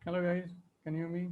Hello guys, can you hear me?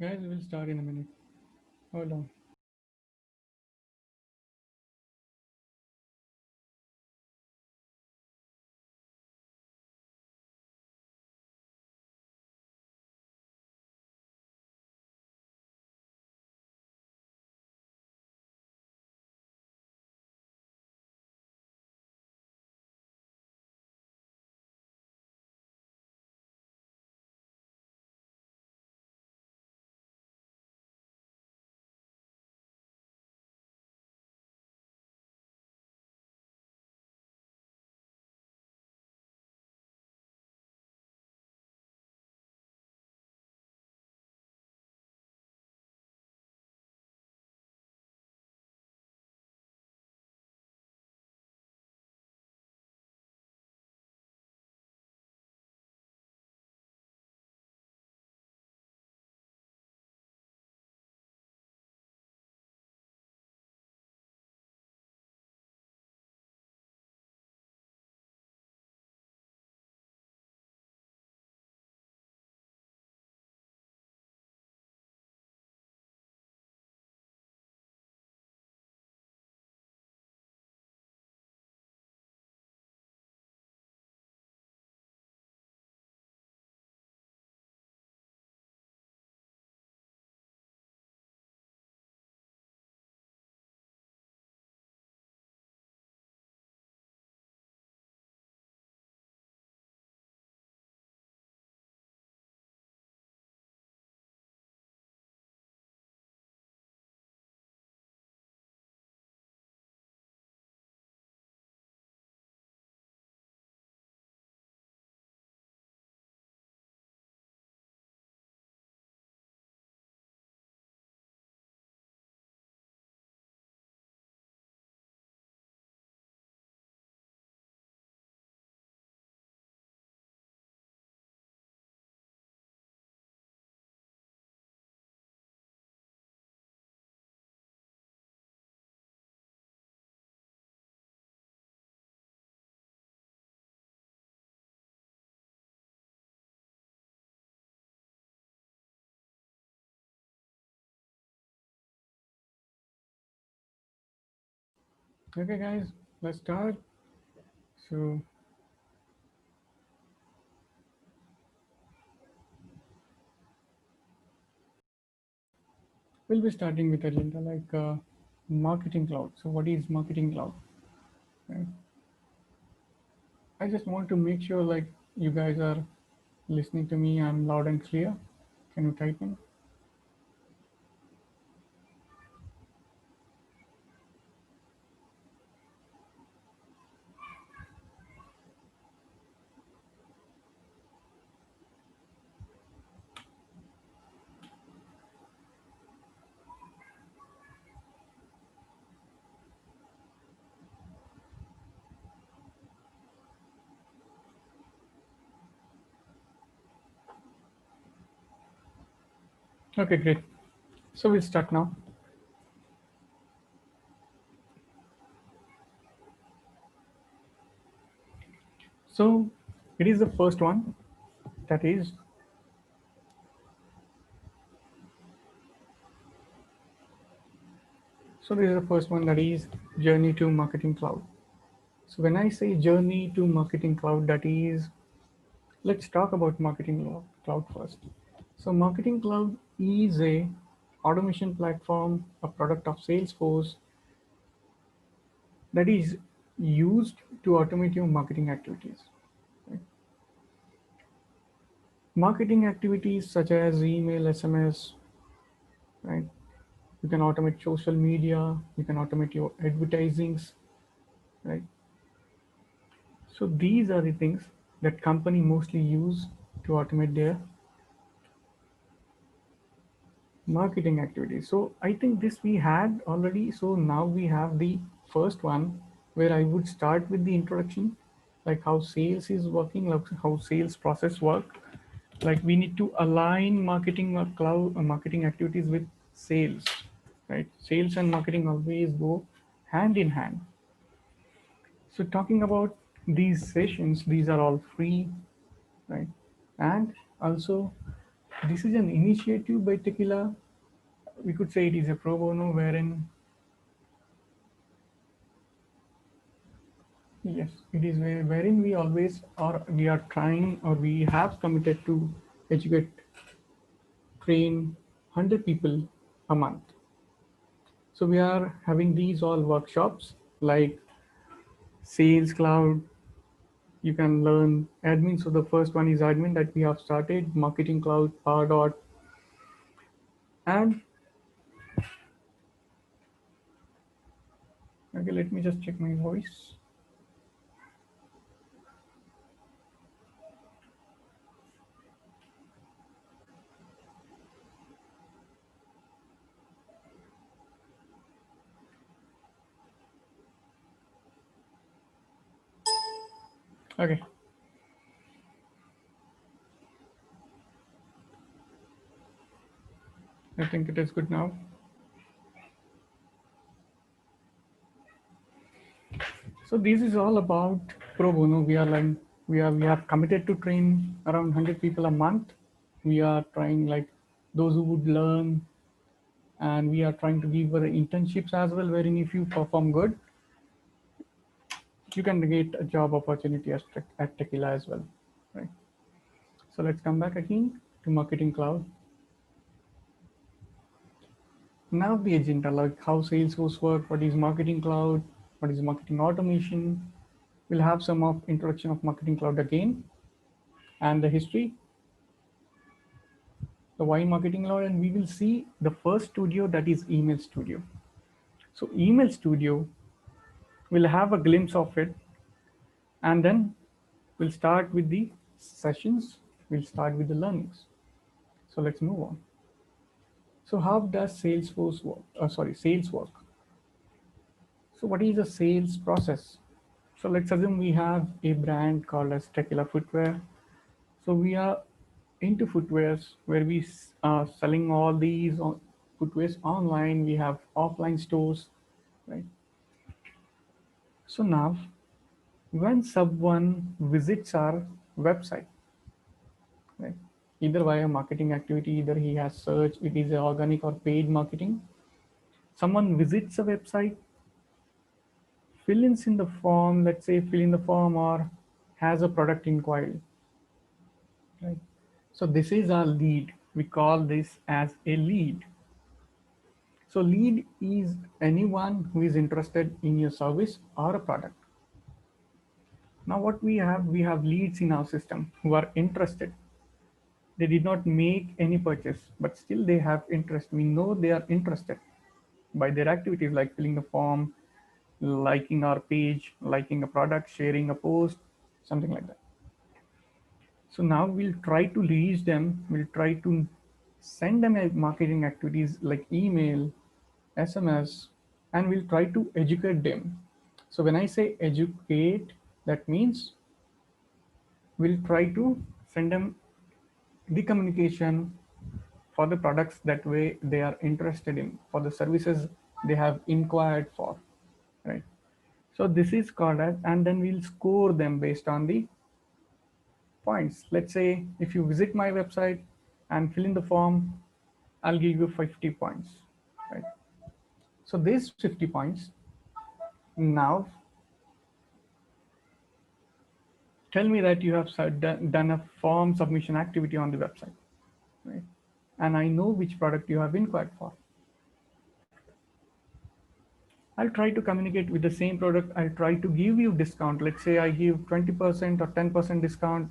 Guys, we'll start in a minute. Hold on. Okay, guys, let's start. So, we'll be starting with agenda like marketing cloud. So, what is marketing cloud? Right? I just want to make sure like you guys are listening to me. I'm loud and clear. Can you type in? Okay, great. So, we'll start now. So, it is the first one, that is So this is the first one, that is Journey to Marketing Cloud. So when I say Journey to Marketing Cloud, that is, let's talk about Marketing Cloud first. So Marketing Cloud is a automation platform, a product of Salesforce that is used to automate your marketing activities. Right? Marketing activities such as email, SMS, right? You can automate social media, you can automate your advertisings, right? So these are the things that company mostly use to automate their marketing activities. So I think this we had already. So now we have the first one where I would start with the introduction, like how sales is working, like how sales process work. Like we need to align marketing or cloud marketing activities with sales, right? Sales and marketing always go hand in hand. So talking about these sessions, these are all free, right? And also, this is an initiative by Tequila. We could say it is a pro bono, wherein, yes, it is wherein we always are, we are trying, or we have committed to educate, train 100 people a month. So we are having these all workshops like Sales Cloud. You can learn admin. So the first one is admin that we have started, Marketing Cloud, Pardot, and okay, let me just check my voice. Okay, I think it is good now. So this is all about pro bono. We are like, we are committed to train around 100 people a month. We are trying, like, those who would learn, and we are trying to give internships as well, wherein if you perform good, you can get a job opportunity at Tequila as well, right? So let's come back again to Marketing Cloud. Now the agenda, like how Salesforce work, what is Marketing Cloud, what is marketing automation. We'll have some of introduction of Marketing Cloud again, and the history, the why Marketing Cloud, and we will see the first studio, that is Email Studio. So Email Studio, we'll have a glimpse of it, and then we'll start with the sessions, we'll start with the learnings. So let's move on. So how does Salesforce work? Sales work. So what is the sales process? So let's assume we have a brand called as Tequila Footwear. So we are into footwears, where we are selling all these footwears online. We have offline stores, right? So now, when someone visits our website, right, either via marketing activity, either he has search, it is organic or paid marketing. Someone visits a website, fills in the form, let's say fill in the form, or has a product inquiry, right? So this is our lead. We call this as a lead. So lead is anyone who is interested in your service or a product. Now what we have leads in our system who are interested. They did not make any purchase, but still they have interest. We know they are interested by their activities, like filling the form, liking our page, liking a product, sharing a post, something like that. So now we'll try to reach them. We'll try to send them marketing activities like email, SMS, and we'll try to educate them. So when I say educate, that means we'll try to send them the communication for the products that way they are interested in, for the services they have inquired for, right? So this is called as, and then we'll score them based on the points. Let's say if you visit my website and fill in the form, I'll give you 50 points, right? So these 50 points, now tell me that you have done a form submission activity on the website, right? And I know which product you have inquired for. I'll try to communicate with the same product. I'll try to give you discount. Let's say I give 20% or 10% discount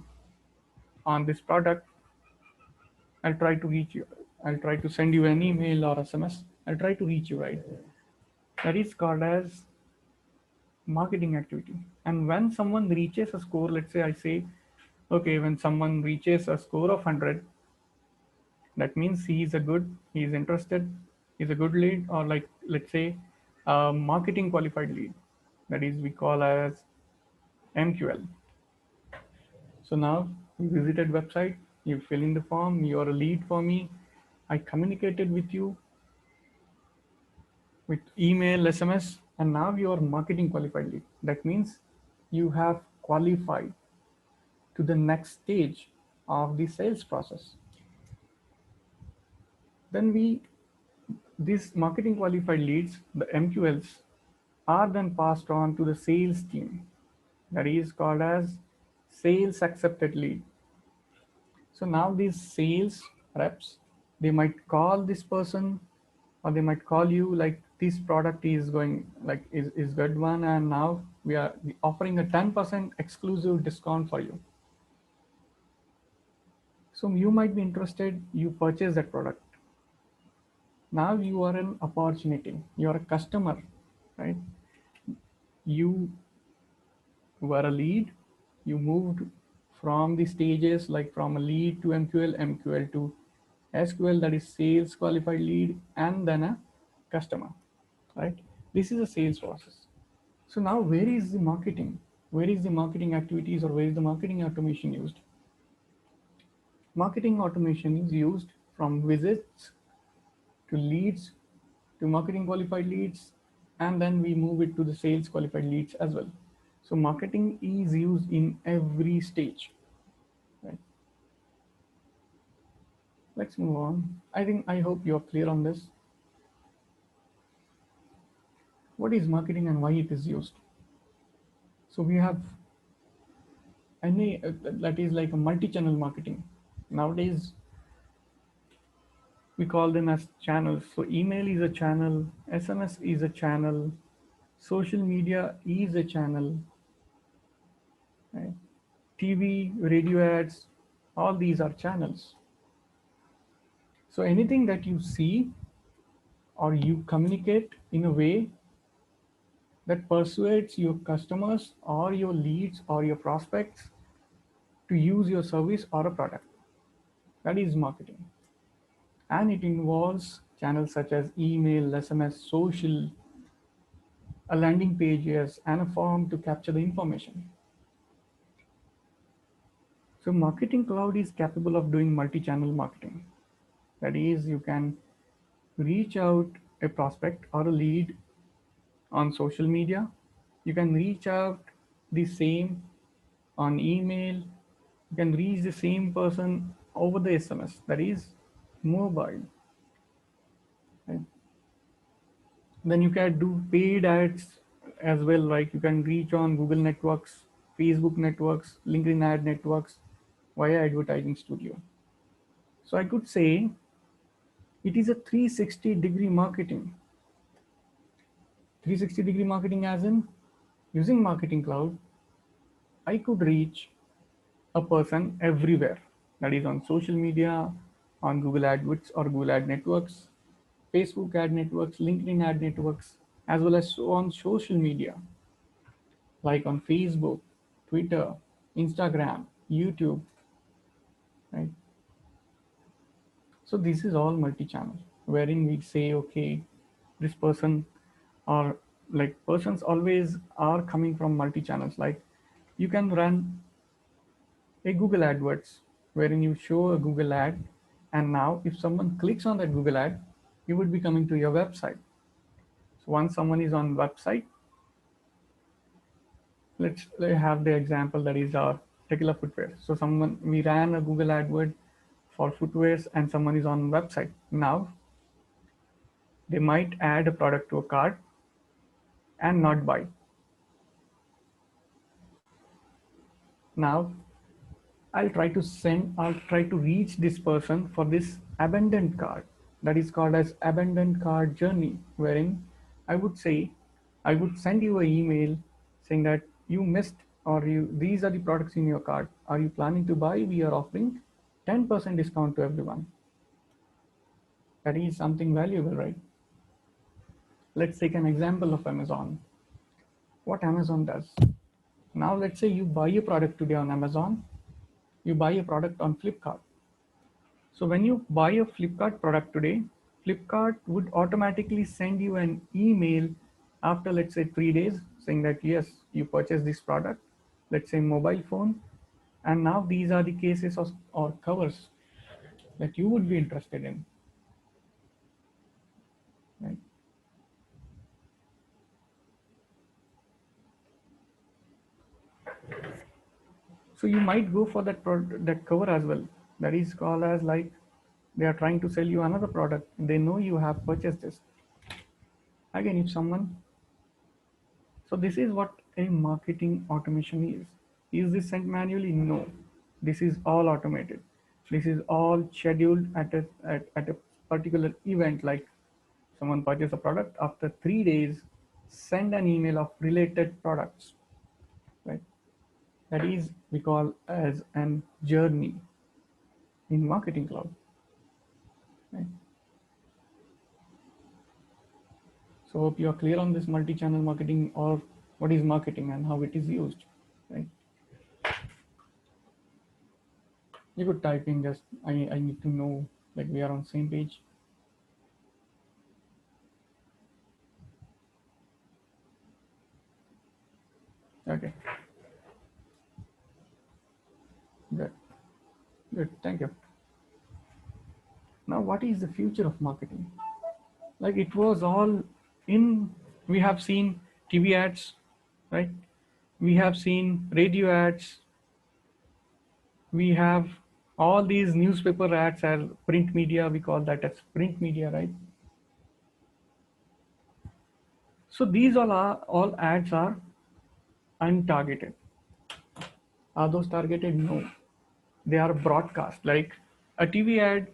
on this product. I'll try to reach you. I'll try to send you an email or SMS. I'll try to reach you, right? That is called as marketing activity. And when someone reaches a score, let's say I say, okay, when someone reaches a score of 100, that means he's interested, he's a good lead, or like, let's say, a marketing qualified lead. That is, we call as MQL. So now you visited website, you fill in the form, you're a lead for me. I communicated with you with email, SMS, and now you're marketing qualified lead. That means you have qualified to the next stage of the sales process. Then these marketing qualified leads, the MQLs, are then passed on to the sales team. That is called as sales accepted lead. So now these sales reps, they might call this person, or they might call you like, this product is going like is good one, and now we are offering a 10% exclusive discount for you. So you might be interested, you purchase that product. Now you are an opportunity, you are a customer, right? You were a lead, you moved from the stages like from a lead to MQL, MQL to SQL, that is sales qualified lead, and then a customer, right? This is a sales process. So now where is the marketing? Where is the marketing activities, or where is the marketing automation used? Marketing automation is used from visits to leads to marketing qualified leads, and then we move it to the sales qualified leads as well. So marketing is used in every stage, right? Let's move on. I hope you're clear on this. What is marketing and why it is used? So we have any that is like a multi-channel marketing. Nowadays we call them as channels. So email is a channel, SMS is a channel, social media is a channel, right? TV, radio ads, all these are channels. So anything that you see or you communicate in a way that persuades your customers or your leads or your prospects to use your service or a product, that is marketing. And it involves channels such as email, SMS, social, a landing pages, and a form to capture the information. So Marketing Cloud is capable of doing multi-channel marketing. That is, you can reach out a prospect or a lead on social media. You can reach out the same on email. You can reach the same person over the SMS. That is mobile. Right? Then you can do paid ads as well. Like you can reach on Google networks, Facebook networks, LinkedIn ad networks via Advertising Studio. So I could say it is a 360-degree marketing. 360-degree marketing as in, using Marketing Cloud, I could reach a person everywhere. That is on social media, on Google AdWords or Google Ad Networks, Facebook ad networks, LinkedIn ad networks, as well as on social media, like on Facebook, Twitter, Instagram, YouTube, right? So this is all multi-channel, wherein we say, okay, this person, or like persons always are coming from multi-channels. Like you can run a Google AdWords wherein you show a Google ad, and now if someone clicks on that Google ad, he would be coming to your website. So once someone is on website, let's have the example that is our Tequila footwear. So someone, we ran a Google AdWord for footwears, and someone is on website. Now They might add a product to a cart and not buy. Now, I'll try to reach this person for this abandoned cart. That is called as abandoned cart journey, wherein I would say, I would send you an email saying that you missed or these are the products in your cart. Are you planning to buy? We are offering 10% discount to everyone. That is something valuable, right? Let's take an example of Amazon. What Amazon does. Now let's say you buy a product today on Amazon, you buy a product on Flipkart. So when you buy a Flipkart product today, Flipkart would automatically send you an email after, let's say, 3 days saying that yes, you purchased this product, let's say mobile phone, and now these are the cases or covers that you would be interested in, right? So you might go for that cover as well. That is called as like they are trying to sell you another product. They know you have purchased this. Again, if someone, so this is what a marketing automation is. Is this sent manually? No. This is all automated. This is all scheduled at a particular event, like someone purchase a product after 3 days, send an email of related products, right? That is we call as an journey in Marketing Cloud, right? So hope you are clear on this multi-channel marketing or what is marketing and how it is used, right? You could type in just, I need to know like we are on same page. Okay, good, good, thank you. Now, what is the future of marketing? Like it was all in, we have seen TV ads, right? We have seen radio ads. We have all these newspaper ads as print media. We call that as print media, right? So these all ads are untargeted. Are those targeted? No. They are broadcast. Like a TV ad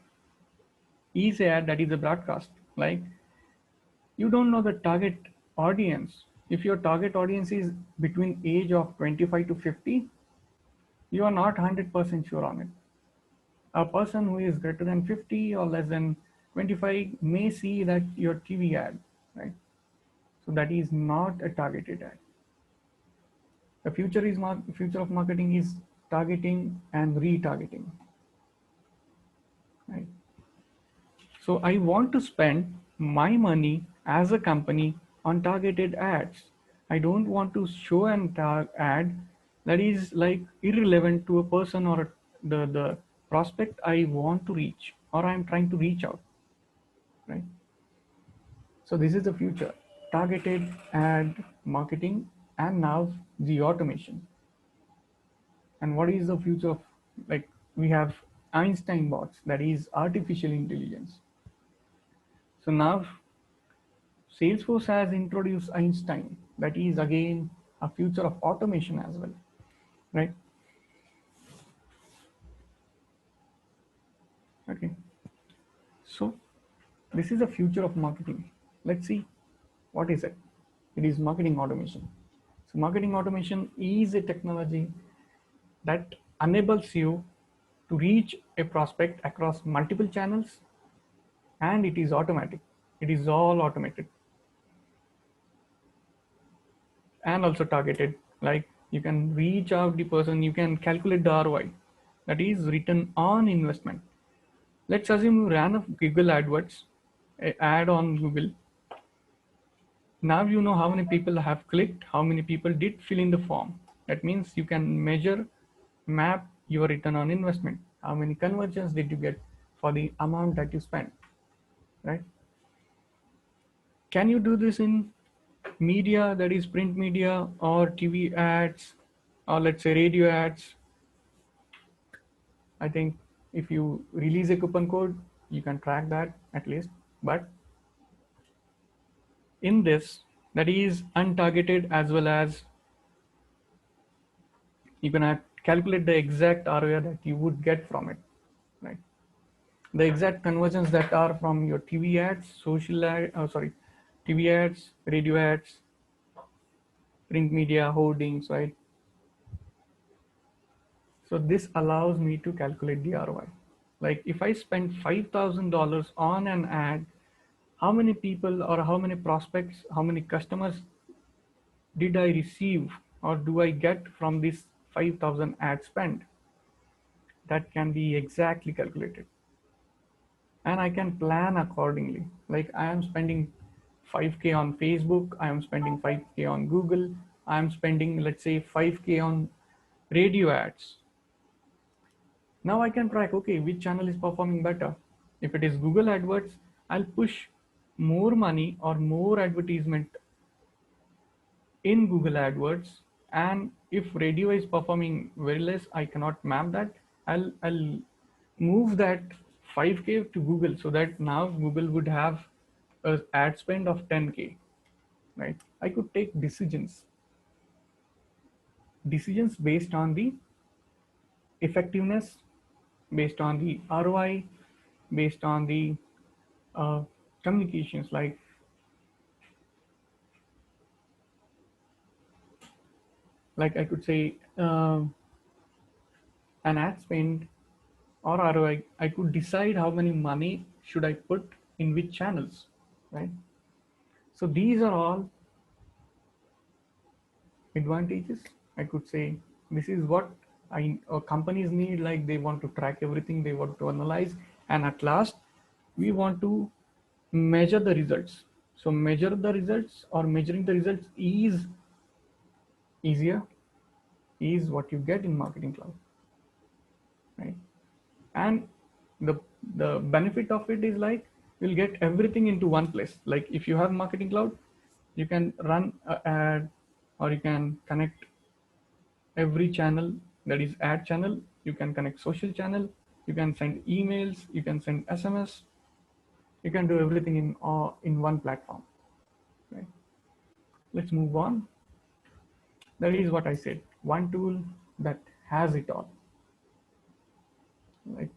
is an ad that is a broadcast. Like you don't know the target audience. If your target audience is between age of 25 to 50, you are not 100% sure on it. A person who is greater than 50 or less than 25 may see that your TV ad, right? So that is not a targeted ad. The future of marketing is targeting and retargeting, right? So I want to spend my money as a company on targeted ads. I don't want to show an ad that is like irrelevant to a person or the prospect I want to reach or I'm trying to reach out, right? So this is the future, targeted ad marketing and now the automation. And what is the future of, like we have Einstein bots, that is artificial intelligence. So now Salesforce has introduced Einstein, that is again a future of automation as well, right? Okay, so this is the future of marketing. Let's see what is it. It is marketing automation. So marketing automation is a technology that enables you to reach a prospect across multiple channels, and it is automatic. It is all automated and also targeted. Like you can reach out the person, you can calculate the ROI, that is return on investment. Let's assume you ran a Google AdWords ad on Google. Now you know how many people have clicked, how many people did fill in the form. That means you can measure, map your return on investment. How many conversions did you get for the amount that you spent, right? Can you do this in media, that is print media or TV ads or let's say radio ads? I think if you release a coupon code, you can track that at least. But in this, that is untargeted, as well as you can calculate the exact ROI that you would get from it, right? The exact conversions that are from your TV ads, TV ads, radio ads, print media, hoardings, right? So this allows me to calculate the ROI. Like if I spend $5,000 on an ad, how many people or how many prospects, how many customers did I receive or do I get from this 5,000 ad spend? That can be exactly calculated. And I can plan accordingly. Like I am spending 5K on Facebook, I am spending 5K on Google, I am spending, let's say, 5K on radio ads. Now I can track, okay, which channel is performing better. If it is Google AdWords, I'll push more money or more advertisement in Google AdWords. And if radio is performing very less, I cannot map that. I'll move that 5K to Google, so that now Google would have a ad spend of 10K, right? I could take decisions based on the effectiveness, based on the ROI, based on the uh, communications. Like I could say, an ad spend or ROI, I could decide how many money should I put in which channels, right? So these are all advantages. I could say this is what companies need. Like they want to track everything, they want to analyze, and at last we want to measure the results. So measuring the results is easier, is what you get in Marketing Cloud, right? And the the benefit of it is like you'll get everything into one place. Like if you have Marketing Cloud, you can run an ad, or you can connect every channel, that is ad channel, you can connect social channel, you can send emails, you can send SMS, you can do everything in one platform, right? Let's move on. That is what I said, one tool that has it all. Like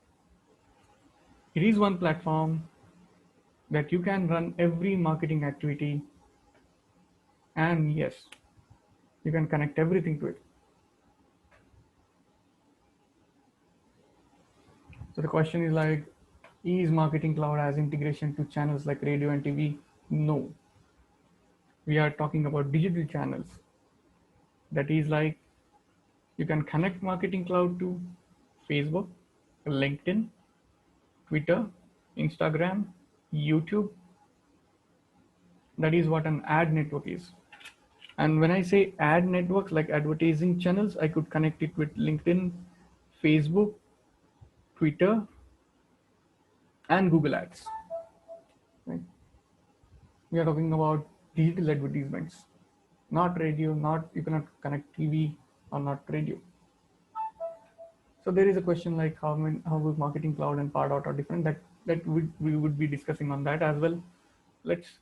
it is one platform that you can run every marketing activity, and yes, you can connect everything to it. So the question is like, is Marketing Cloud has integration to channels like radio and TV? No. We are talking about digital channels. That is like you can connect Marketing Cloud to Facebook, LinkedIn, Twitter, Instagram, YouTube. That is what an ad network is. And when I say ad networks, like advertising channels, I could connect it with LinkedIn, Facebook, Twitter, and Google Ads. Right? We are talking about digital advertisements, not radio, not you cannot connect TV or not radio. So there is a question like how is Marketing Cloud and Pardot are different? We would be discussing on that as well. Let's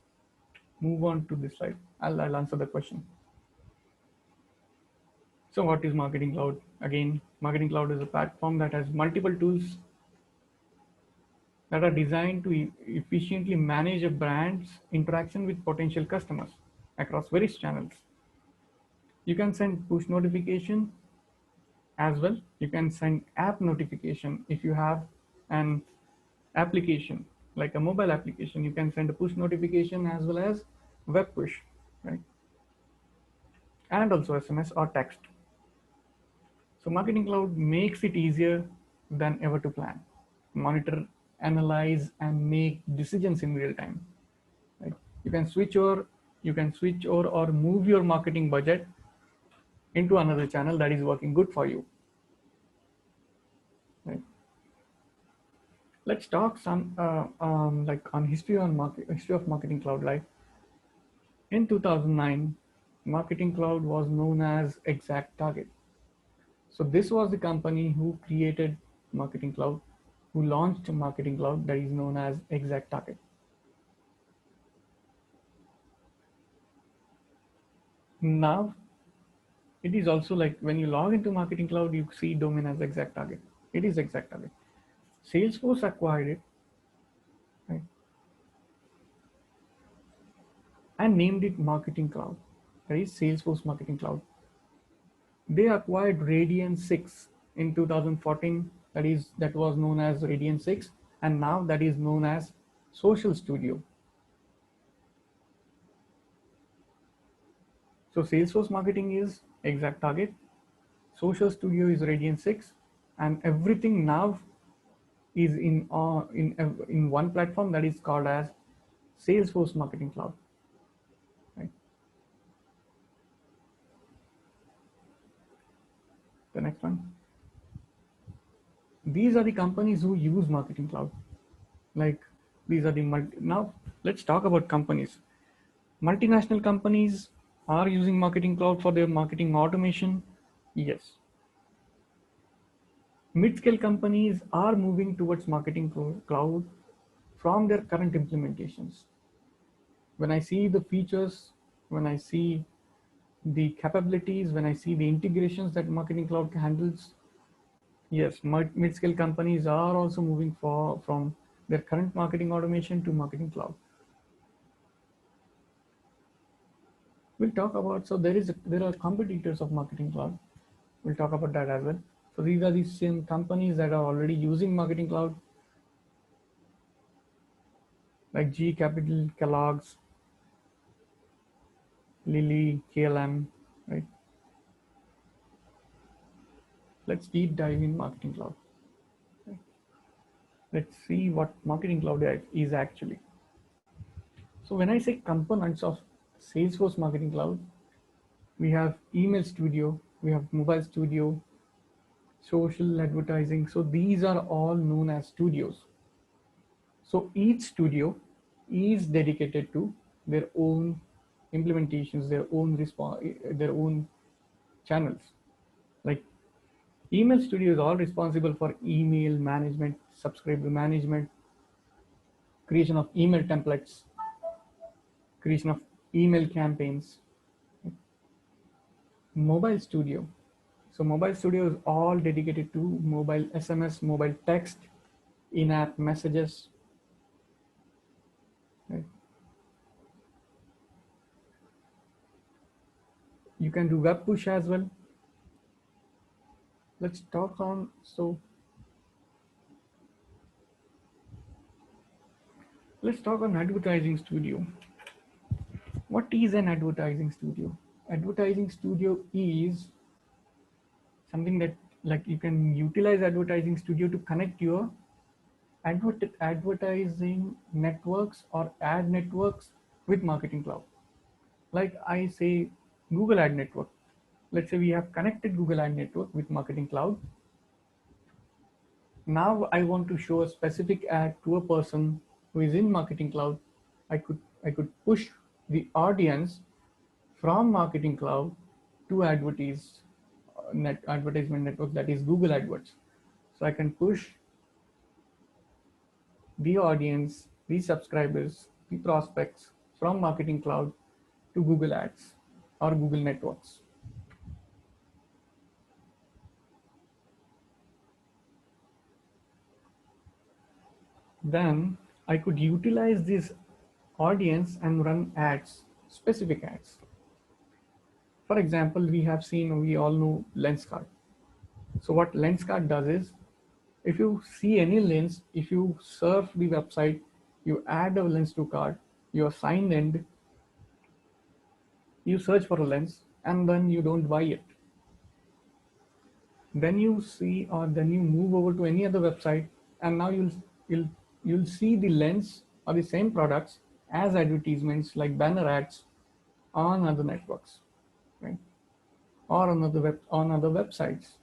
move on to this slide. I'll answer the question. So what is Marketing Cloud? Again, Marketing Cloud is a platform that has multiple tools that are designed to efficiently manage a brand's interaction with potential customers across various channels. You can send push notification as well. You can send app notification if you have an application like a mobile application. You can send a push notification as well as web push, right? And also SMS or text. So Marketing Cloud makes it easier than ever to plan, monitor, analyze, and make decisions in real time. Right? You can switch or move your marketing budget into another channel that is working good for you. Right? Let's talk some like on history of Marketing Cloud. Like in 2009, Marketing Cloud was known as ExactTarget. So this was the company who created Marketing Cloud, who launched Marketing Cloud, that is known as ExactTarget. Now it is also like when you log into Marketing Cloud, you see domain as ExactTarget. It is ExactTarget. Salesforce acquired it, right, and named it Marketing Cloud. That is Salesforce Marketing Cloud. They acquired Radian 6 in 2014. That was known as Radian 6, and now that is known as Social Studio. So Salesforce Marketing is ExactTarget, Social Studio is Radian 6, and everything now is in one platform that is called as Salesforce Marketing Cloud. Right. The next one. These are the companies who use Marketing Cloud. Like these are the now let's talk about companies. Multinational companies are using Marketing Cloud for their marketing automation. Yes. Mid-scale companies are moving towards Marketing Cloud from their current implementations. When I see the features, when I see the capabilities, when I see the integrations that Marketing Cloud handles, yes, mid-scale companies are also moving from their current marketing automation to Marketing Cloud. We'll talk about, so there are competitors of Marketing Cloud. We'll talk about that as well. So these are the same companies that are already using Marketing Cloud, like G Capital, Kellogg's, Lilly, KLM, right? Let's deep dive in Marketing Cloud. Right? Let's see what Marketing Cloud is actually. So when I say components of Salesforce Marketing Cloud, we have Email Studio, we have Mobile Studio, Social Advertising. So these are all known as studios. So each studio is dedicated to their own implementations, their own channels. Like Email Studio is all responsible for email management, subscriber management, creation of email templates, creation of email campaigns. Mobile Studio. So Mobile Studio is all dedicated to mobile SMS, mobile text, in-app messages. Right? You can do web push as well. Let's talk on, so let's talk on Advertising Studio. What is an Advertising Studio? Advertising Studio is something that, like, you can utilize Advertising Studio to connect your advertising networks or ad networks with Marketing Cloud. Like I say, Google Ad Network. Let's say we have connected Google Ad Network with Marketing Cloud. Now I want to show a specific ad to a person who is in Marketing Cloud. I could push the audience from Marketing Cloud to advertisement network, that is Google AdWords. So I can push the audience, the subscribers, the prospects from Marketing Cloud to Google Ads or Google Networks. Then I could utilize this audience and run ads, specific ads. For example, we all know Lenskart. So what Lenskart does is, if you see any lens, if you surf the website, you add a lens to cart, you assign end, you search for a lens, and then you don't buy it. Then you see, or then you move over to any other website, and now you'll you'll see the lens or the same products as advertisements like banner ads on other networks, right? Or on other websites.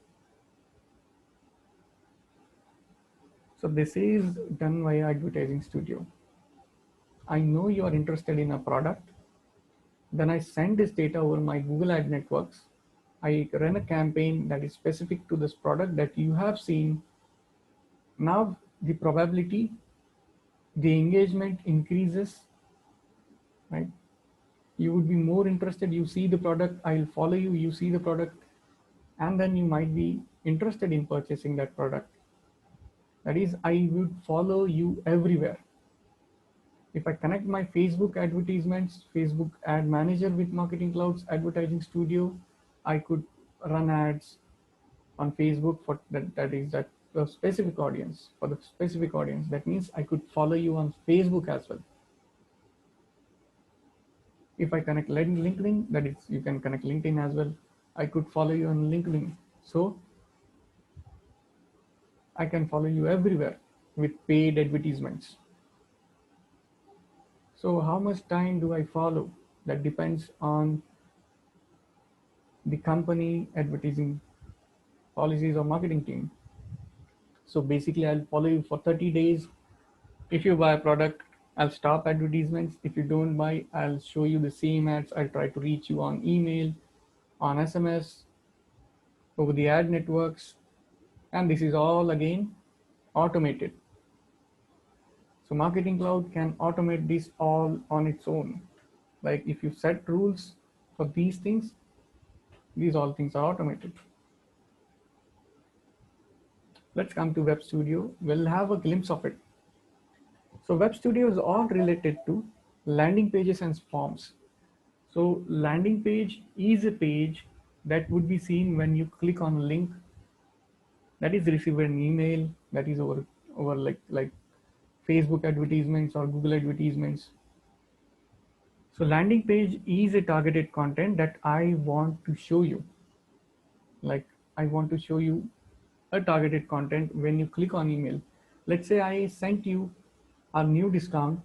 So this is done via Advertising Studio. I know you are interested in a product. Then I send this data over my Google Ad networks. I run a campaign that is specific to this product that you have seen. Now the probability, the engagement increases, right? you would be more interested. You see the product, I'll follow you, you see the product, and then you might be interested in purchasing that product. That is, I would follow you everywhere. If I connect my Facebook advertisements, Facebook ad manager with Marketing Cloud's advertising studio, I could run ads on Facebook for that the specific audience, for the specific audience. That means I could follow you on Facebook as well. If I connect LinkedIn, that is, you can connect LinkedIn as well. I could follow you on LinkedIn. So I can follow you everywhere with paid advertisements. So how much time do I follow? That depends on the company advertising policies or marketing team. So basically, I'll follow you for 30 days. If you buy a product, I'll stop advertisements. If you don't buy, I'll show you the same ads. I'll try to reach you on email, on SMS, over the ad networks. And this is all again automated. So Marketing Cloud can automate this all on its own. Like if you set rules for these things, these all things are automated. Let's come to Web Studio. We'll have a glimpse of it. So Web Studio is all related to landing pages and forms. So landing page is a page that would be seen when you click on a link that is received an email, that is over like Facebook advertisements or Google advertisements. So landing page is a targeted content that I want to show you. Like I want to show you a targeted content when you click on email. Let's say I sent you a new discount,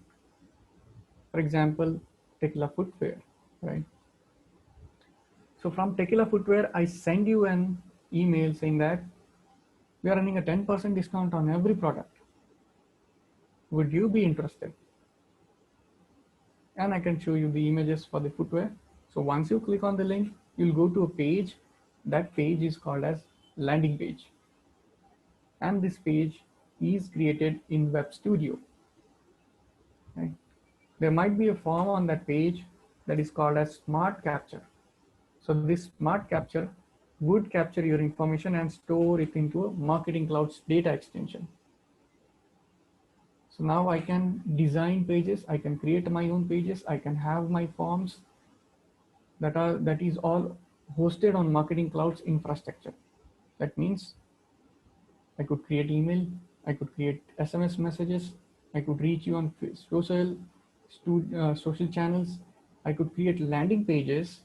for example, Tekla Footwear, right? So from Tekila Footwear, I send you an email saying that we are running a 10% discount on every product. Would you be interested? And I can show you the images for the footwear. So once you click on the link, you'll go to a page. That page is called as landing page. And this page is created in Web Studio. Right? There might be a form on that page that is called as Smart Capture. So this Smart Capture would capture your information and store it into a Marketing Cloud's data extension. So now I can design pages, I can create my own pages, I can have my forms that is all hosted on Marketing Cloud's infrastructure. That means I could create email, I could create SMS messages, I could reach you on social channels, I could create landing pages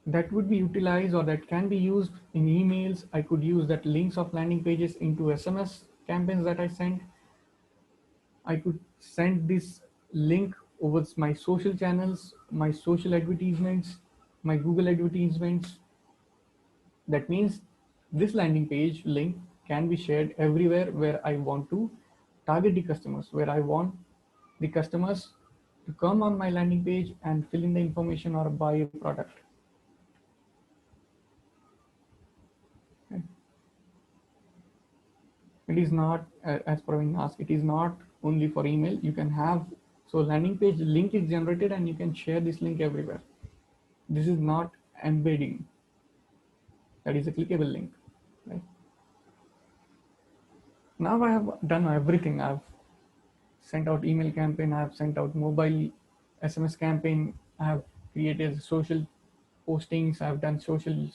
that would be utilized or that can be used in emails. I could use that links of landing pages into SMS campaigns that I send. I could send this link over my social channels, my social advertisements, my Google advertisements. That means this landing page link can be shared everywhere where I want to target the customers, where I want the customers to come on my landing page and fill in the information or buy a product. It is not, as Praveen asked, it is not only for email. You can have, so landing page link is generated and you can share this link everywhere. This is not embedding. That is a clickable link. Right? Now I have done everything. I've sent out email campaign. I have sent out mobile SMS campaign. I have created social postings. I've done social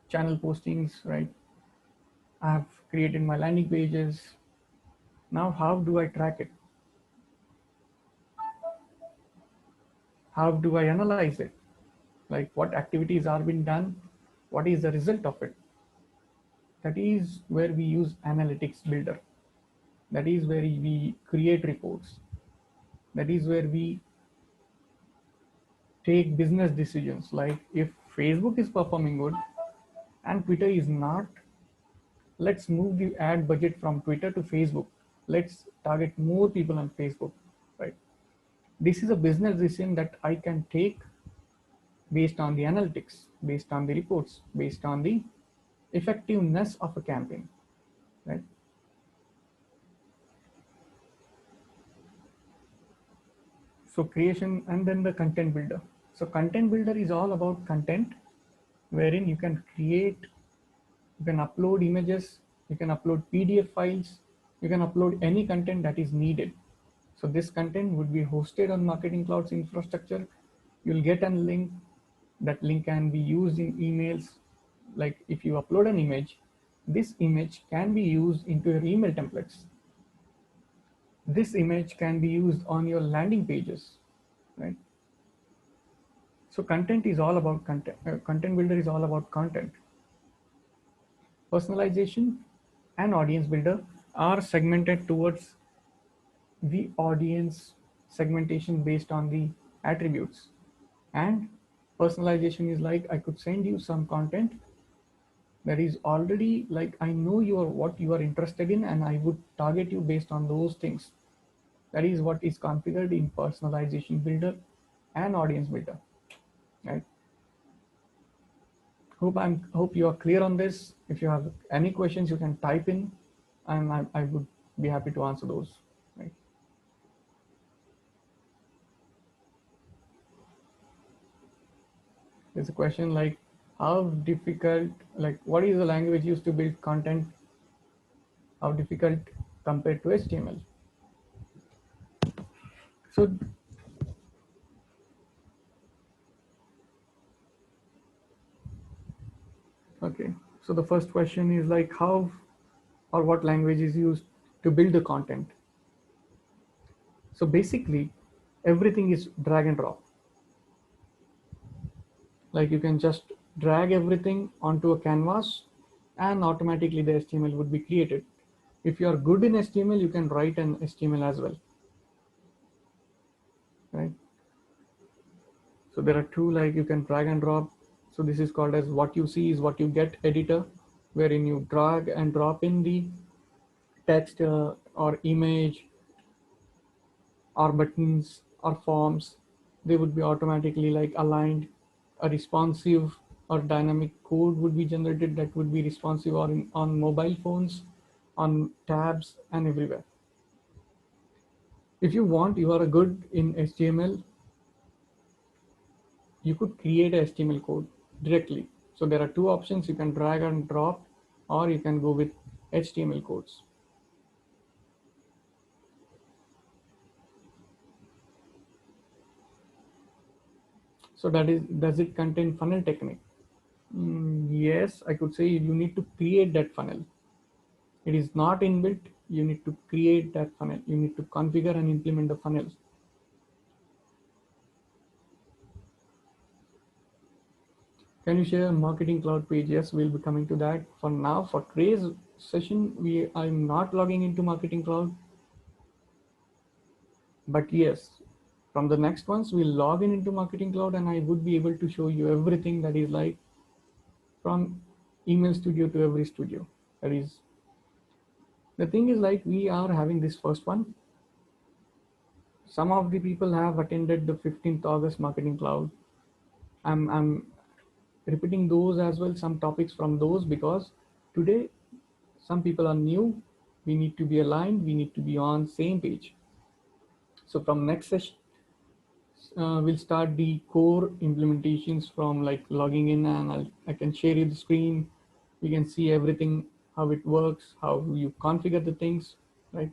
channel postings, right? I have created my landing pages. Now, how do I track it? How do I analyze it? Like what activities are being done? What is the result of it? That is where we use analytics builder. That is where we create reports. That is where we take business decisions. Like if Facebook is performing good and Twitter is not, let's move the ad budget from Twitter to Facebook. Let's target more people on Facebook, right? This is a business decision that I can take based on the analytics, based on the reports, based on the effectiveness of a campaign, right? So creation and then the content builder. So content builder is all about content wherein you can create, you can upload images, you can upload PDF files, you can upload any content that is needed. So this content would be hosted on Marketing Cloud's infrastructure. You'll get a link. That link can be used in emails. Like if you upload an image, this image can be used into your email templates. This image can be used on your landing pages, right? So content is all about content. Content builder is all about content. Personalization and audience builder are segmented towards the audience segmentation based on the attributes. And personalization is like I could send you some content that is already like I know you are what you are interested in and I would target you based on those things. That is what is configured in personalization builder and audience builder, right? Hope you are clear on this. If you have any questions, you can type in, and I would be happy to answer those. Right? There's a question like, how difficult, like, what is the language used to build content? How difficult compared to HTML? So, okay. So the first question is like, how or what language is used to build the content? So basically, everything is drag and drop. Like you can just drag everything onto a canvas and automatically the HTML would be created. If you are good in HTML, you can write an HTML as well, right? So there are two, like you can drag and drop. So this is called as what you see is what you get editor, wherein you drag and drop in the text or image or buttons or forms. They would be automatically like aligned. A responsive or dynamic code would be generated that would be responsive on mobile phones, on tabs and everywhere. If you want, you are good in HTML, you could create a HTML code directly. So there are two options. You can drag and drop, or you can go with HTML codes. So does it contain funnel technique? Yes, I could say you need to create that funnel. It is not inbuilt. You need to create that funnel. You need to configure and implement the funnels. Can you share a Marketing Cloud page? Yes, we'll be coming to that. For now, for today's session, I'm not logging into Marketing Cloud. But yes, from the next ones, we'll log in into Marketing Cloud and I would be able to show you everything that is like from email studio to every studio. That is, the thing is like we are having this first one. Some of the people have attended the 15th August Marketing Cloud. I'm repeating those as well, some topics from those, because today some people are new. We need to be aligned. We need to be on same page. So from next session, we'll start the core implementations from like logging in, and I can share you the screen. You can see everything, how it works, how you configure the things, right?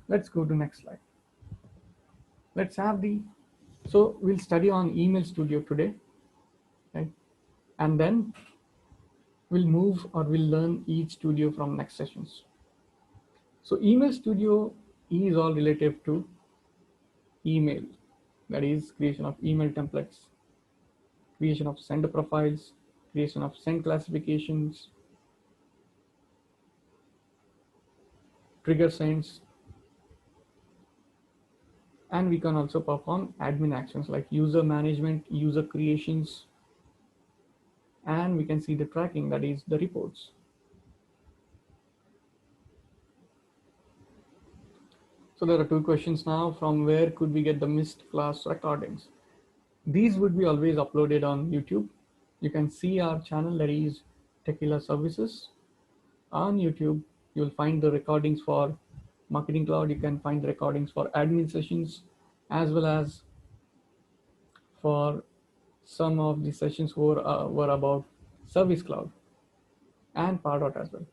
Let's go to next slide. Let's have the, so we'll study on Email Studio today, right? And then we'll move or we'll learn each studio from next sessions. So Email Studio is all relative to email, that is creation of email templates, creation of sender profiles, creation of send classifications, trigger sends, and we can also perform admin actions like user management, user creations, and we can see the tracking, that is the reports. So there are two questions now. From where could we get the missed class recordings? These would be always uploaded on YouTube. You can see our channel, that is Tequila Services. On YouTube, you'll find the recordings for Marketing Cloud, you can find recordings for admin sessions as well as for some of the sessions were about Service Cloud and Pardot as well.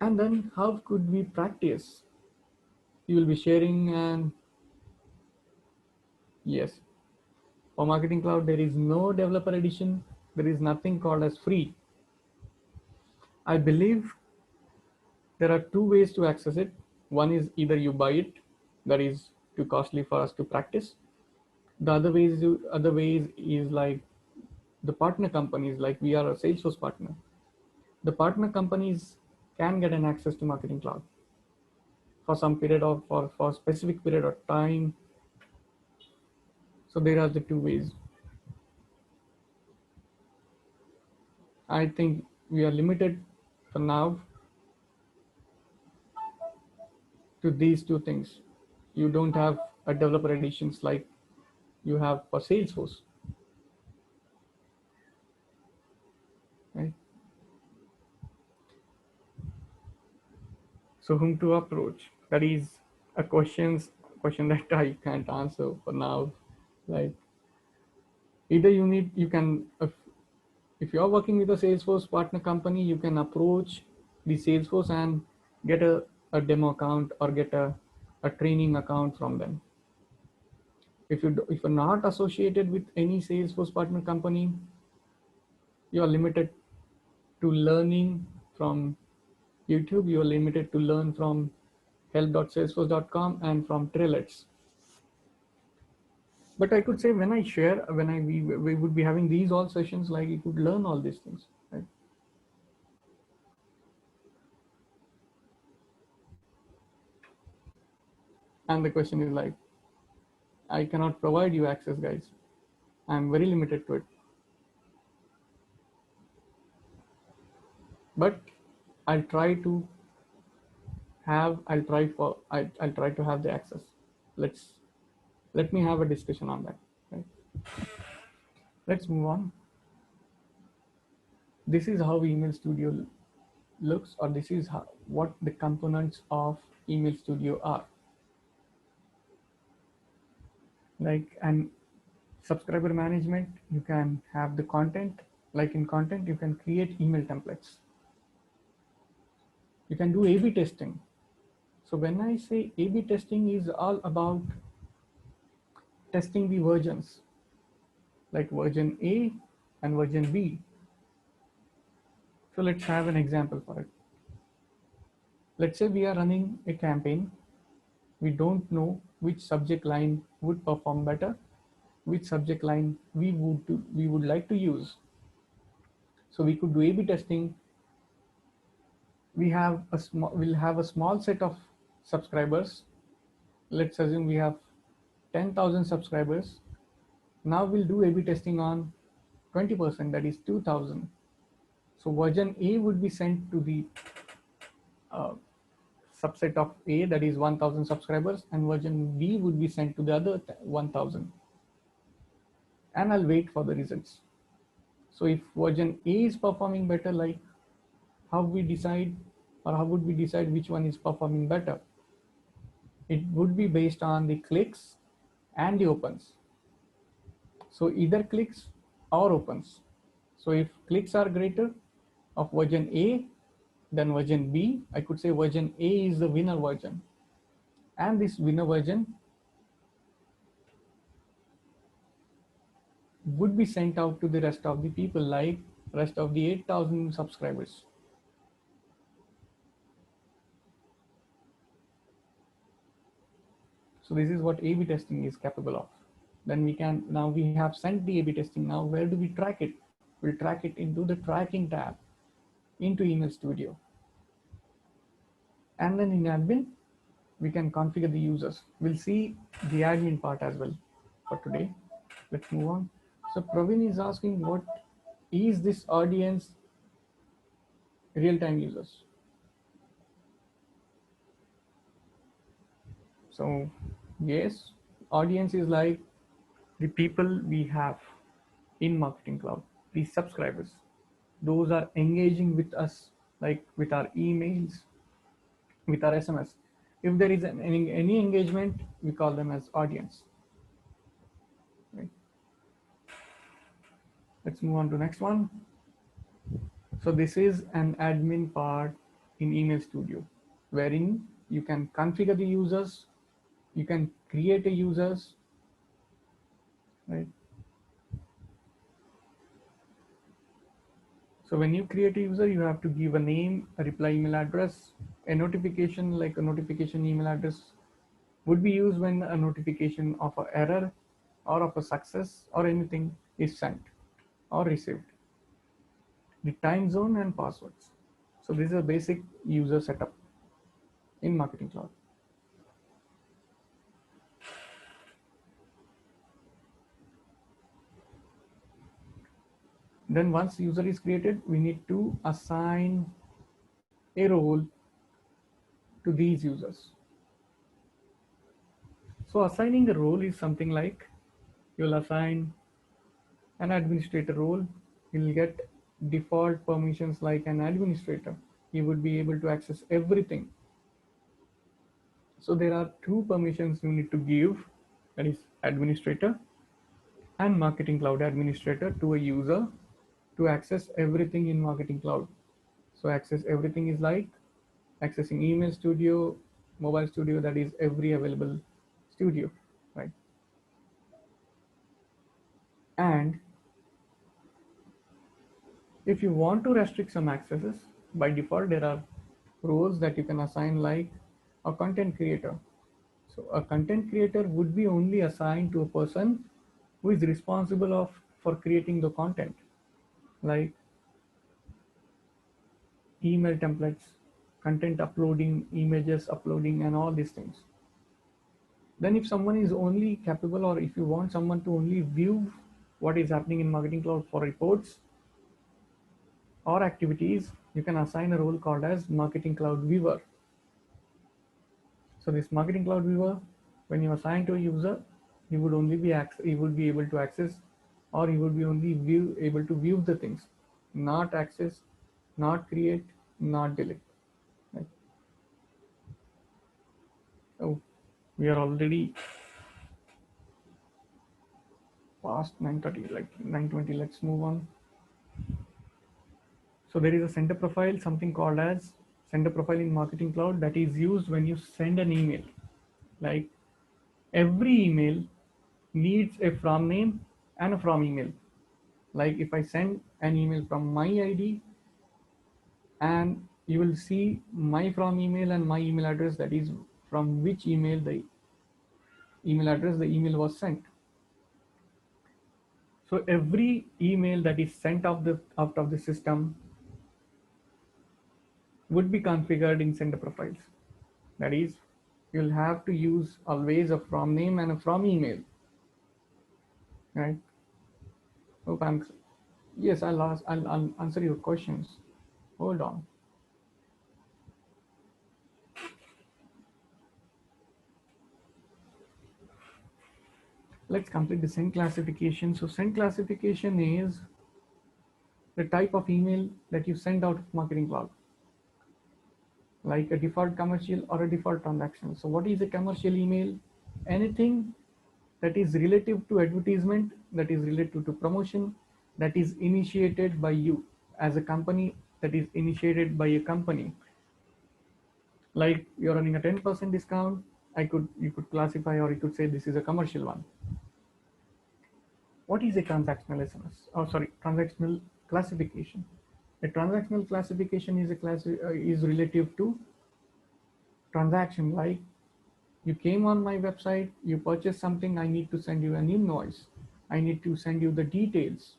And then how could we practice? You will be sharing, and yes, for Marketing Cloud, there is no developer edition. There is nothing called as free. I believe there are two ways to access it. One is either you buy it, that is too costly for us to practice. The other ways is like the partner companies, like we are a Salesforce partner. The partner companies can get an access to Marketing Cloud for some period of for specific period of time. So there are the two ways. I think we are limited for now to these two things. You don't have a developer editions like you have for Salesforce, right? So whom to approach? That is a question that I can't answer for now. Like either you can if you're working with a Salesforce partner company, you can approach the Salesforce and get a demo account or get a training account from them. If you're not associated with any Salesforce partner company, you are limited to learning from YouTube. You are limited to learn from help.salesforce.com and from Trailheads. But I could say when I share, we would be having these all sessions, like you could learn all these things, right? And the question is like, I cannot provide you access, guys. I'm very limited to it. But I'll try to I'll try to have the access. Let me have a discussion on that. Right? Let's move on. This is how Email Studio looks, or this is what the components of Email Studio are. Like an subscriber management, you can have the content. Like in content, you can create email templates. You can do A/B testing. So when I say A/B testing is all about testing the versions, like version A and version B. So let's have an example for it. Let's say we are running a campaign. We don't know which subject line would perform better, which subject line we would like to use. So we could do A/B testing. We'll have a small set of subscribers. Let's assume we have 10,000 subscribers. Now we'll do A/B testing on 20%, that is 2,000. So version A would be sent to the uh, subset of A, that is 1,000 subscribers, and version B would be sent to the other 1,000. And I'll wait for the results. So if version A is performing better, like how we decide, or how would we decide which one is performing better? It would be based on the clicks and the opens. So either clicks or opens. So if clicks are greater of version A than version B, I could say version A is the winner version. And this winner version would be sent out to the rest of the people, like rest of the 8,000 subscribers. So this is what A/B testing is capable of. Then now we have sent the A/B testing. Now where do we track it? We'll track it into the tracking tab into Email Studio. And then in admin, we can configure the users. We'll see the admin part as well for today. Let's move on. So Praveen is asking, what is this audience real-time users? So yes, audience is like the people we have in Marketing Cloud, the subscribers. Those are engaging with us like with our emails, with our SMS. If there is any engagement, we call them as audience. Right? Let's move on to next one. So this is an admin part in Email Studio, wherein you can configure the users, you can create a users, right? So when you create a user, you have to give a name, a reply email address, a notification, like a notification email address would be used when a notification of an error or of a success or anything is sent or received. The time zone and passwords. So this is a basic user setup in Marketing Cloud. Then once user is created, we need to assign a role to these users. So assigning the role is something like you'll assign an administrator role. You'll get default permissions like an administrator. He would be able to access everything. So there are two permissions you need to give, that is administrator and Marketing Cloud administrator to a user to access everything in Marketing Cloud. So access everything is like accessing Email Studio, Mobile Studio, that is every available studio, right? And if you want to restrict some accesses, by default there are roles that you can assign like a content creator. So a content creator would be only assigned to a person who is responsible of for creating the content, like email templates, content uploading, images uploading, and all these things. Then if someone is only capable, or if you want someone to only view what is happening in Marketing Cloud for reports or activities, you can assign a role called as Marketing Cloud Viewer. So this Marketing Cloud Viewer, when you assign to a user, he would only be he would be able to access, or he would be only able to view the things, not access, not create, not delete. Right? Oh, we are already past 9:30, like 9:20. Let's move on. So there is a sender profile, something called as sender profile in Marketing Cloud, that is used when you send an email. Like every email needs a from name and a from email. Like if I send an email from my ID, and you will see my from email and my email address, that is from which email the email address the email was sent. So every email that is sent out of the system would be configured in sender profiles. That is, you'll have to use always a from name and a from email, right? Hope I'm, yes, I'll answer your questions. Hold on. Let's complete the send classification. So send classification is the type of email that you send out of Marketing Cloud, like a default commercial or a default transactional. So what is a commercial email? Anything that is relative to advertisement, that is related to promotion, that is initiated by you as a company, that is initiated by a company. Like you're running a 10% discount, you could classify, or you could say this is a commercial one. What is a transactional SMS? Oh, sorry, transactional classification. A transactional classification is is relative to transaction. Like you came on my website, you purchased something, I need to send you an invoice. I need to send you the details.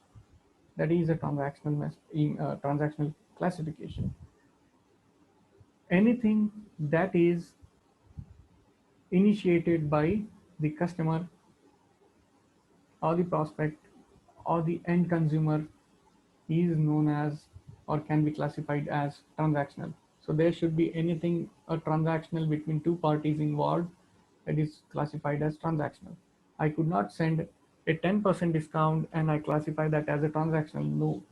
That is a transactional classification. Anything that is initiated by the customer or the prospect or the end consumer is known as, or can be classified as, transactional. So there should be anything a transactional between two parties involved, that is classified as transactional. I could not send a 10% discount and I classify that as a transactional. No,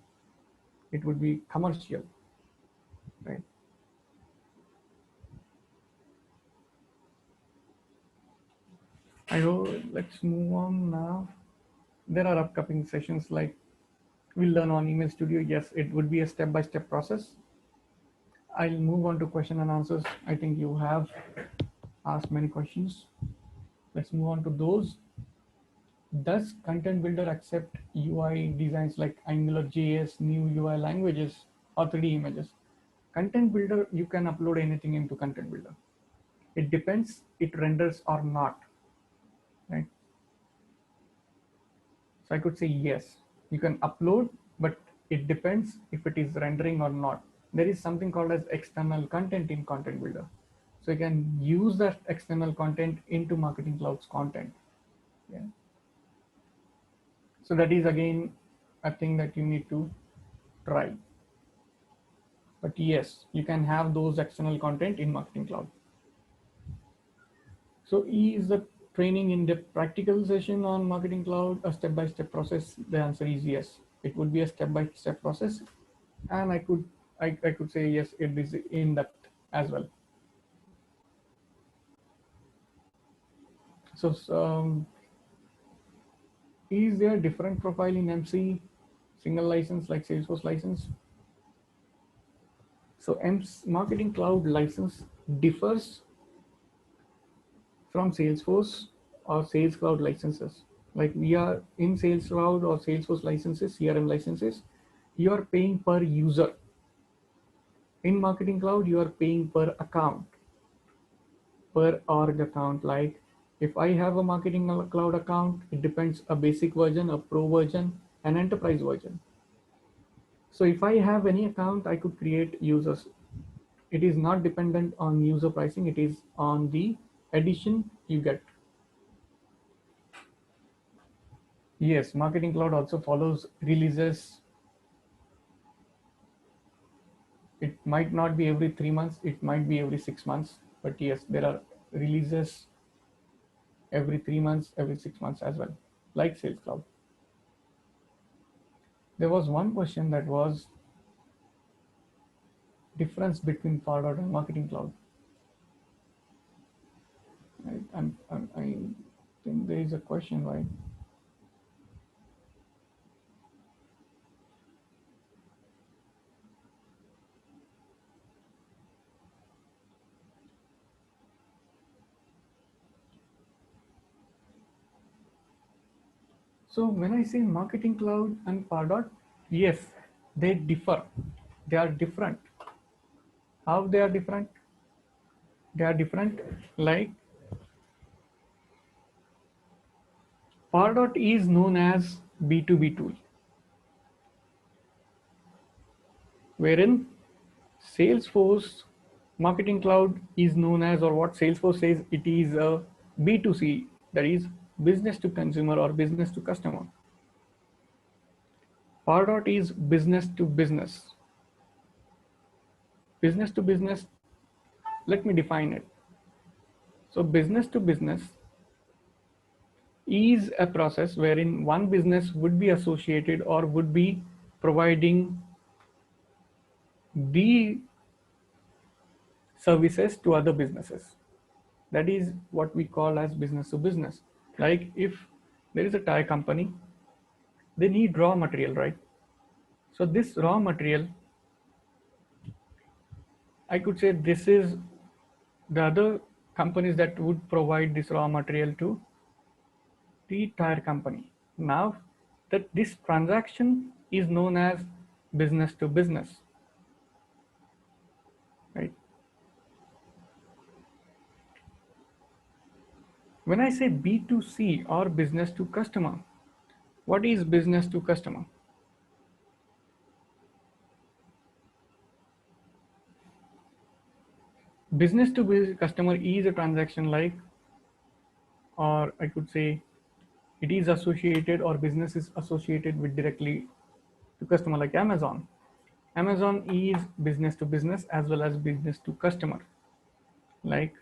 it would be commercial. right? I hope, let's move on now. There are upcoming sessions like we'll learn on Email Studio. Yes, it would be a step-by-step process. I'll move on to question and answers. I think you have asked many questions. Let's move on to those. Does Content Builder accept UI designs like Angular JS, new UI languages, or 3D images? Content Builder, you can upload anything into Content Builder. It depends, it renders or not, right? So I could say yes, you can upload, but it depends if it is rendering or not. There is something called as external content in Content Builder. So you can use that external content into Marketing Cloud's content. Yeah. So that is again a thing that you need to try. But yes, you can have those external content in Marketing Cloud. So is the training in the practical session on Marketing Cloud a step-by-step process? The answer is yes. It would be a step-by-step process, and I could say yes, it is in depth as well. So is there a different profile in MC single license like Salesforce license? So Marketing Cloud license differs from Salesforce or Sales Cloud licenses. Like we are in Sales Cloud or Salesforce licenses, CRM licenses, you are paying per user. In Marketing Cloud, you are paying per account, per org account. Like if I have a Marketing Cloud account, it depends a basic version, a pro version, an enterprise version. So if I have any account, I could create users. It is not dependent on user pricing. It is on the addition you get. Yes, Marketing Cloud also follows releases. It might not be every 3 months, it might be every 6 months, but yes, there are releases every 3 months, every 6 months as well, like Sales Cloud. There was one question that was difference between Pardot and Marketing Cloud. I think there is a question, right? So when I say Marketing Cloud and Pardot, yes, they differ. They are different. How they are different? They are different. Like Pardot is known as B2B tool, wherein Salesforce Marketing Cloud is known as, or what Salesforce says, it is a B2C, that is business to consumer or business to customer. Pardot is business to business. Business to business, let me define it. So business to business is a process wherein one business would be associated or would be providing the services to other businesses. That is what we call as business to business. Like if there is a tire company, they need raw material, right? So this raw material, I could say this is the other companies that would provide this raw material to the tire company. Now that this transaction is known as business to business, right? When I say B2C or business to customer, what is business to customer? Business to customer is a transaction like, or I could say it is associated or business is associated with directly to customer, like Amazon. Amazon is business to business as well as business to customer. Like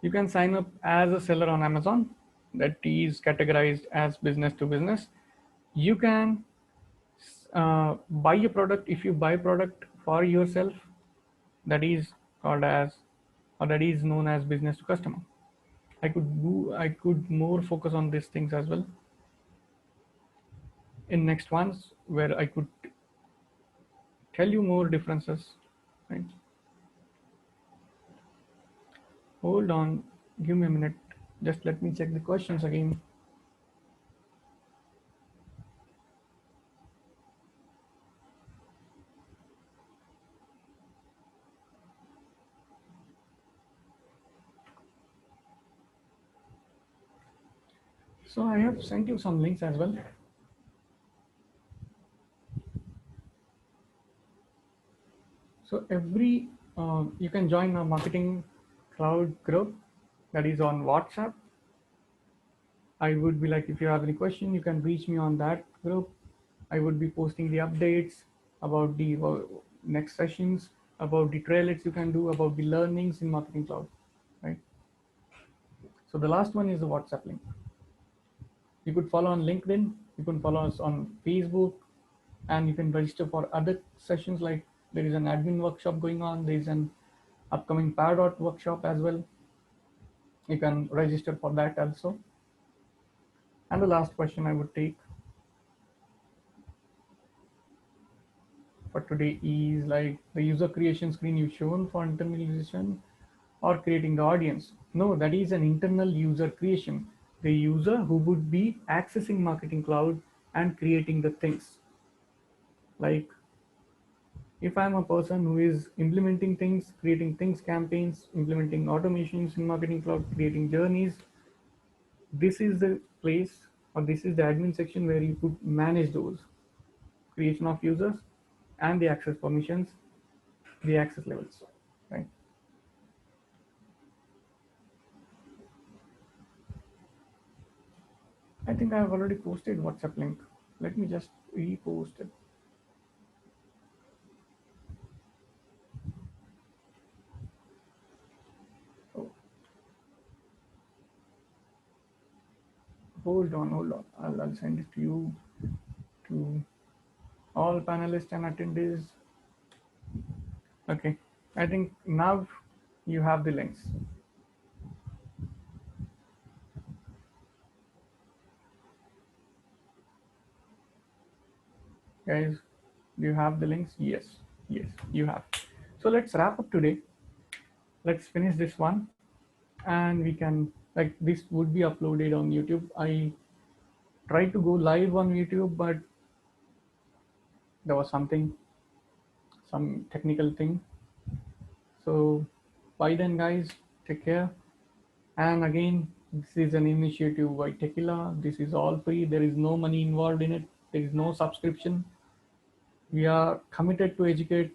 you can sign up as a seller on Amazon, that is categorized as business to business. You can buy a product. If you buy a product for yourself, that is called as, or that is known as business to customer. I could more focus on these things as well in next ones, where I could tell you more differences. Right? Hold on, give me a minute. Just let me check the questions again. So I have sent you some links as well. So you can join a marketing cloud group that is on WhatsApp. I would be like, if you have any question, you can reach me on that group. I would be posting the updates about the next sessions, about the trailers you can do, about the learnings in marketing cloud, right? So the last one is the WhatsApp link. You could follow on LinkedIn, you can follow us on Facebook, and you can register for other sessions. Like there is an admin workshop going on, there is an upcoming Pardot workshop as well. You can register for that also. And the last question I would take for today is like the user creation screen you shown for internalization or creating the audience. No, that is an internal user creation. The user who would be accessing Marketing Cloud and creating the things. Like if I'm a person who is implementing things, creating things, campaigns, implementing automations in Marketing Cloud, creating journeys, this is the place, or this is the admin section where you could manage those creation of users and the access permissions, the access levels, right? I think I have already posted WhatsApp link. Let me just repost it. Oh, hold on. I'll send it to you, to all panelists and attendees. Okay, I think now you have the links. Guys, do you have the links? Yes, yes, you have. So let's wrap up today. Let's finish this one, and we can, like, this would be uploaded on YouTube. I tried to go live on YouTube, but there was some technical thing. So by then, guys, take care. And again, this is an initiative by Tequila. This is all free. There is no money involved in it. There is no subscription. We are committed to educate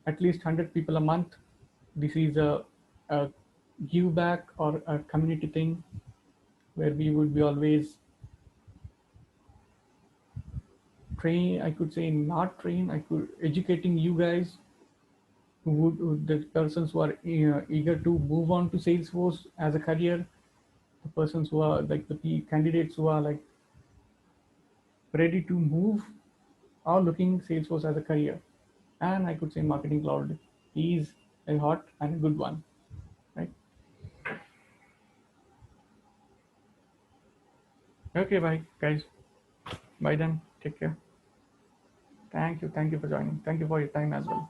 at least 100 people a month. This is a give back or a community thing where we would be always train. I could say not train. I could educating you guys the persons who are eager to move on to Salesforce as a career, the persons who are like the candidates who are like ready to move or looking Salesforce as a career. And I could say Marketing Cloud is a hot and a good one, right? Okay, bye guys. Bye then. Take care. Thank you. Thank you for joining. Thank you for your time as well.